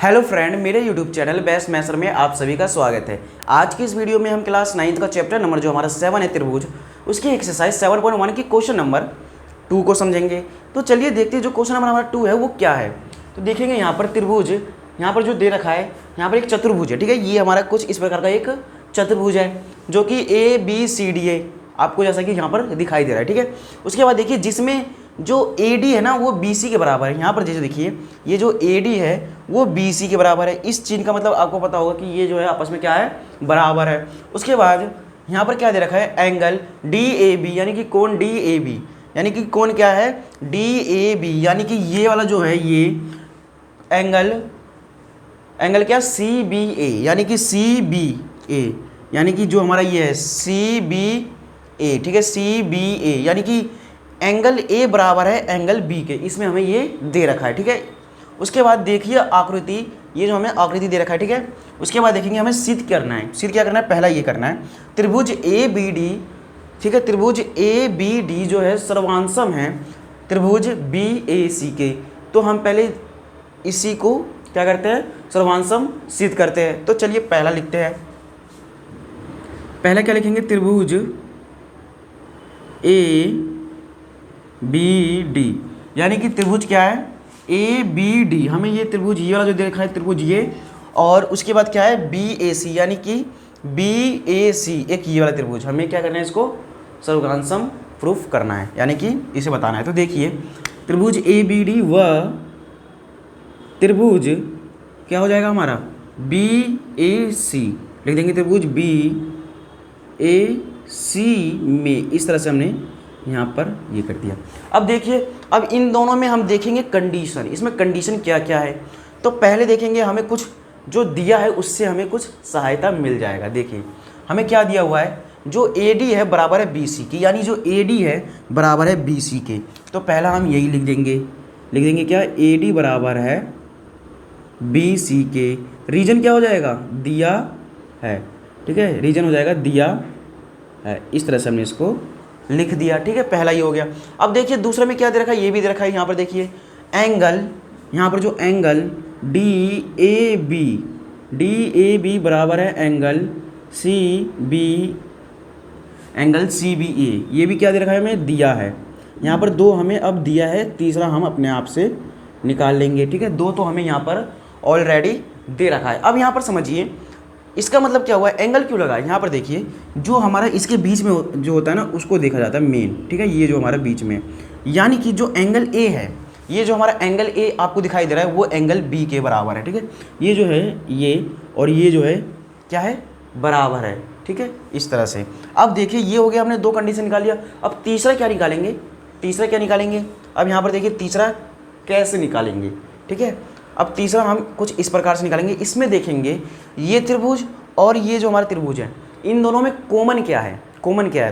Hello friend, मेरे YouTube channel best मैथर में आप सभी का स्वागत है। आज की इस वीडियो में हम क्लास 9 का चैप्टर नंबर जो हमारा 7 है त्रिभुज, उसकी एक्सरसाइज 7.1 की क्वेश्चन नंबर 2 को समझेंगे। तो चलिए देखते हैं जो क्वेश्चन नंबर हमारा 2 है वो क्या है। तो देखेंगे यहाँ पर त्रिभुज, यहाँ पर जो दे रखा है, यहाँ पर एक चतुर्भुज है। ठीक है, ये हमारा कुछ इस प्रकार का एक चतुर्भुज है जो कि ABCD है, आपको जैसा कि यहाँ पर दिखाई दे रहा है। ठीक है, उसके बाद देखिए जिसमें जो AD है ना वो BC के बराबर है। यहाँ पर जैसे देखिए ये जो AD है वो BC के बराबर है। इस चीज़ का मतलब आपको पता होगा कि ये जो है आपस में क्या है, बराबर है। उसके बाद यहाँ पर क्या दे रखा है, एंगल DAB यानी कि कोण DAB, यानी कि कोण क्या है DAB, यानी कि ये वाला जो है ये एंगल क्या CBA, यानी कि CBA, यानी कि जो हमारा ये है CBA। ठीक है, CBA यानी कि एंगल A बराबर है एंगल B के, इसमें हमें ये दे रखा है। ठीक है, उसके बाद देखिए आकृति, ये जो हमें आकृति दे रखा है। ठीक है, उसके बाद देखेंगे हमें सिद्ध करना है। सिद्ध क्या करना है, पहला ये करना है त्रिभुज ABD। ठीक है, त्रिभुज ABD जो है सर्वांशम है त्रिभुज BAC के। तो हम पहले इसी को क्या करते हैं, सर्वांशम सिद्ध करते हैं। तो चलिए पहला लिखते हैं। पहला क्या लिखेंगे, त्रिभुज ABD, यानी कि त्रिभुज क्या है ABD। हमें ये त्रिभुज ये वाला जो दे रखा है त्रिभुज ये, और उसके बाद क्या है BAC, यानी कि BAC एक ये वाला त्रिभुज। हमें क्या करना है, इसको सर्वांशम प्रूफ करना है, यानी कि इसे बताना है। तो देखिए त्रिभुज ABD व त्रिभुज क्या हो जाएगा हमारा BAC, लिख देंगे त्रिभुज BAC में। इस तरह से हमने यहाँ पर ये कर दिया। अब देखिए, अब इन दोनों में हम देखेंगे कंडीशन, इसमें कंडीशन क्या क्या है। तो पहले देखेंगे हमें कुछ जो दिया है उससे हमें कुछ सहायता मिल जाएगा। देखिए हमें क्या दिया हुआ है, जो AD है बराबर है BC की, यानी जो AD है बराबर है BC के। तो पहला हम यही लिख देंगे क्या, AD बराबर है BC के। रीजन क्या हो जाएगा, दिया है। ठीक है, रीजन हो जाएगा दिया है। इस तरह से हमने इसको लिख दिया। ठीक है, पहला ये हो गया। अब देखिए दूसरे में क्या दे रखा है, ये भी दे रखा है। यहाँ पर देखिए एंगल, यहाँ पर जो एंगल DAB बराबर है एंगल CBA, ये भी क्या दे रखा है, हमें दिया है। यहाँ पर दो हमें अब दिया है, तीसरा हम अपने आप से निकाल लेंगे। ठीक है, दो तो हमें यहाँ पर ऑलरेडी दे रखा है। अब यहाँ पर समझिए इसका मतलब क्या हुआ है, एंगल क्यों लगा है। यहाँ पर देखिए जो हमारा इसके बीच में जो होता है ना उसको देखा जाता है मेन। ठीक है, ये जो हमारा बीच में, यानी कि जो एंगल A है, ये जो हमारा एंगल A आपको दिखाई दे रहा है वो एंगल B के बराबर है। ठीक है, ये जो है ये और ये जो है क्या है, बराबर है। ठीक है, इस तरह से। अब देखिए ये हो गया, हमने दो कंडीशन निकाल लिया। अब तीसरा क्या निकालेंगे, अब यहाँ पर देखिए तीसरा कैसे निकालेंगे। ठीक है, अब तीसरा हम कुछ इस प्रकार से निकालेंगे। इसमें देखेंगे ये त्रिभुज और ये जो हमारा त्रिभुज है, इन दोनों में कॉमन क्या है,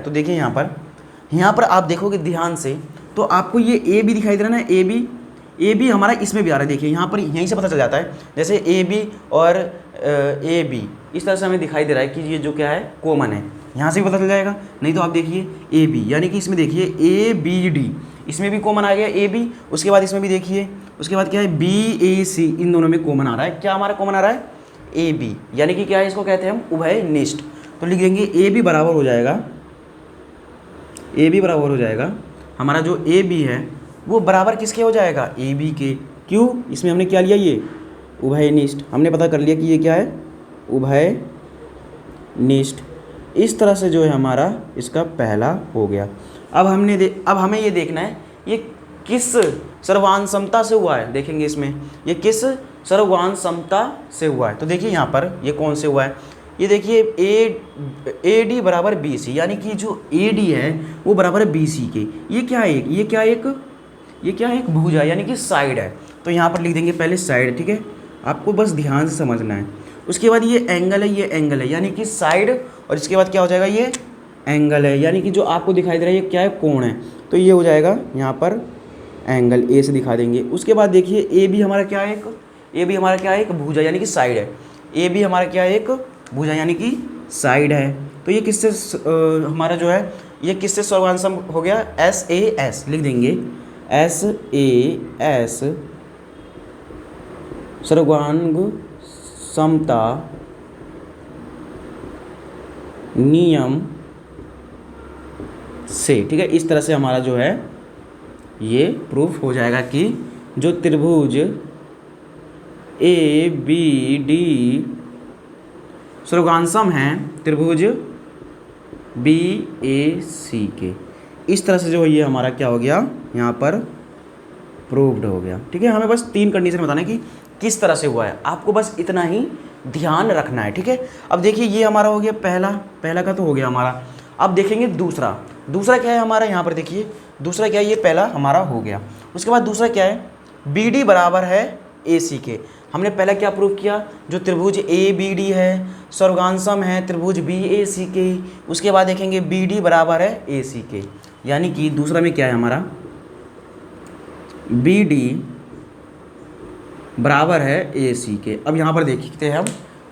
तो देखिए यहाँ पर आप देखोगे ध्यान से तो आपको ये AB दिखाई दे रहा है ना, AB हमारा इसमें भी आ रहा है। देखिए यहाँ पर यहीं से पता चल जाता है, जैसे AB और AB इस तरह से हमें दिखाई दे रहा है कि ये जो क्या है कॉमन है, यहाँ से भी पता चल जाएगा। नहीं तो आप देखिए AB, यानी कि इसमें देखिए ABD, इसमें भी कॉमन आ गया AB। उसके बाद इसमें भी देखिए, उसके बाद क्या है BAC, इन दोनों में कॉमन आ रहा है। क्या हमारा कॉमन आ रहा है AB, यानी कि क्या है, इसको कहते हैं हम उभयनिष्ठ। तो लिख देंगे AB बराबर हो जाएगा हमारा जो AB है वो बराबर किसके हो जाएगा, AB के। क्यों, इसमें हमने क्या लिया, ये उभयनिष्ठ, हमने पता कर लिया कि ये क्या है उभयनिष्ठ। इस तरह से जो है हमारा इसका पहला हो गया। अब हमें ये देखना है ये किस सर्वांशमता से हुआ है। देखेंगे इसमें ये किस सर्वांशमता से हुआ है। तो देखिए यहाँ पर ये कौन से हुआ है, ये देखिए AD बराबर BC, यानी कि जो AD है वो बराबर है BC के। ये क्या है, एक भुजा, यानी कि साइड है। तो यहाँ पर लिख देंगे पहले साइड। ठीक है, आपको बस ध्यान से समझना है। उसके बाद ये एंगल है, यानी कि साइड, और इसके बाद क्या हो जाएगा, ये एंगल है, यानी कि जो आपको दिखाई दे रहा है ये क्या है, कोण है। तो ये हो जाएगा यहाँ पर एंगल A से दिखा देंगे। उसके बाद देखिए AB हमारा क्या है, एक भुजा, यानी कि साइड है। AB हमारा क्या है, एक भुजा, यानी कि साइड है। तो ये किससे हमारा जो है ये किससे सर्वांशम हो गया, SAS लिख देंगे, SAS सर्वांग समता नियम से, ठीक है। इस तरह से हमारा जो है ये प्रूफ हो जाएगा कि जो त्रिभुज ए बी डी सर्वगांसम हैं त्रिभुज बी ए सी के, इस तरह से जो है ये हमारा क्या हो गया यहाँ पर प्रूव्ड हो गया, ठीक है। हमें बस 3 कंडीशन बताना है कि किस तरह से हुआ है, आपको बस इतना ही ध्यान रखना है, ठीक है। अब देखिए ये हमारा हो गया पहला का तो हो गया हमारा। अब देखेंगे दूसरा क्या है हमारा, यहाँ पर देखिए दूसरा क्या है, ये पहला हमारा हो गया। उसके बाद दूसरा क्या है, बी डी बराबर है ए सी के। हमने पहला क्या प्रूव किया, जो त्रिभुज ए बी डी है सर्वगांसम है त्रिभुज बी ए सी के। उसके बाद देखेंगे बी डी बराबर है ए सी के, यानी कि दूसरा में क्या है हमारा, बी डी बराबर है ए सी के। अब यहाँ पर देखते हैं हम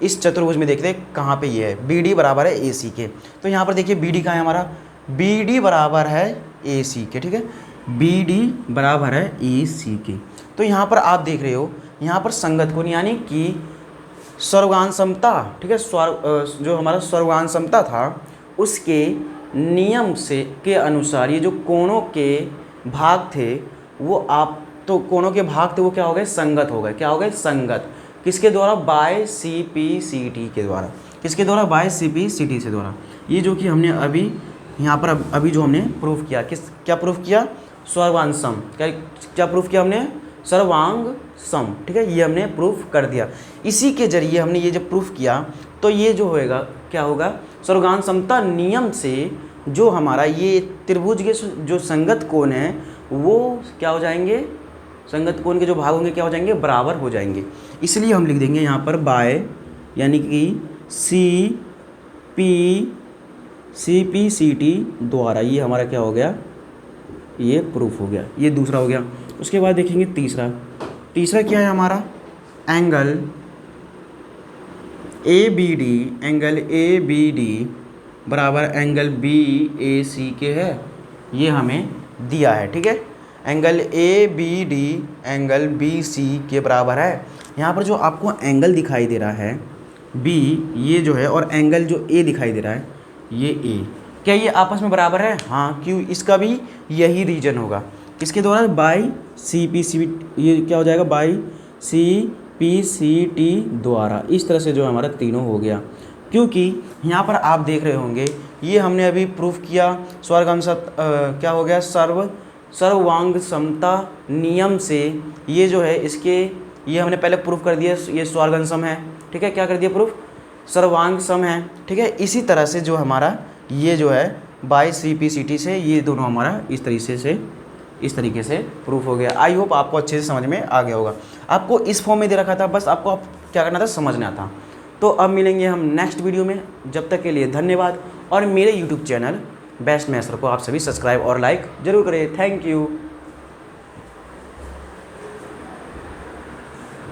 इस चतुर्भुज में, देखते हैं कहाँ पे ये है, बी डी बराबर है ए सी के। तो यहाँ पर देखिए बी डी कहाँ है हमारा, बी डी बराबर है ए सी के, ठीक है। बी डी बराबर है ए सी के। तो यहाँ पर आप देख रहे हो यहाँ पर संगत कोण यानी कि सर्वगान समता, ठीक है। जो हमारा सर्वगान समता था उसके नियम से के अनुसार ये जो कोणों के भाग थे वो आप तो कोणों के भाग थे वो क्या हो गए, संगत हो गए। क्या हो गए, संगत। किसके द्वारा, by C P C T के द्वारा। किसके द्वारा, by C P C T से द्वारा। ये जो कि हमने अभी यहाँ पर अभी जो हमने प्रूफ किया, क्या प्रूफ किया, सर्वांग सम। क्या प्रूफ किया हमने, सर्वांग सम, ठीक है। ये हमने प्रूफ कर दिया। इसी के जरिए हमने ये जब प्रूफ किया तो ये जो होएगा क्या होगा, सर्वगान समता नियम से जो हमारा ये त्रिभुज के जो संगत कोण है वो क्या हो जाएंगे, संगत कोण के जो भाग होंगे क्या हो जाएंगे, बराबर हो जाएंगे। इसलिए हम लिख देंगे यहाँ पर बाय यानी कि सी पी सी टी द्वारा। ये हमारा क्या हो गया, ये प्रूफ हो गया। ये दूसरा हो गया। उसके बाद देखेंगे तीसरा क्या है हमारा, एंगल ए बी डी बराबर एंगल बी ए सी के है। ये हमें दिया है, ठीक है। Angle A B D angle B C के बराबर है। यहाँ पर जो आपको एंगल दिखाई दे रहा है बी, ये जो है, और एंगल जो ए दिखाई दे रहा है ये ए, क्या ये आपस में बराबर है, हाँ। क्यों, इसका भी यही रीजन होगा। किसके द्वारा, बाई सी पी सी, ये क्या हो जाएगा, by C P C T द्वारा। इस तरह से जो हमारा तीनों हो गया। क्योंकि यहाँ पर आप देख रहे होंगे ये हमने अभी प्रूफ किया क्या हो गया, सर्वांग समता नियम से। ये जो है इसके ये हमने पहले प्रूफ कर दिया, ये सर्वांग सम है, ठीक है। क्या कर दिया प्रूफ, सर्वांग सम है, ठीक है। इसी तरह से जो हमारा ये जो है by C P C T से ये दोनों हमारा इस तरीके से प्रूफ हो गया। आई होप आपको अच्छे से समझ में आ गया होगा। आपको इस फॉर्म में दे रखा था, बस आपको क्या करना था, समझना था। तो अब मिलेंगे हम नेक्स्ट वीडियो में, जब तक के लिए धन्यवाद। और मेरे यूट्यूब चैनल बेस्ट मैथ्स को आप सभी सब्सक्राइब और लाइक जरूर करें। Thank you.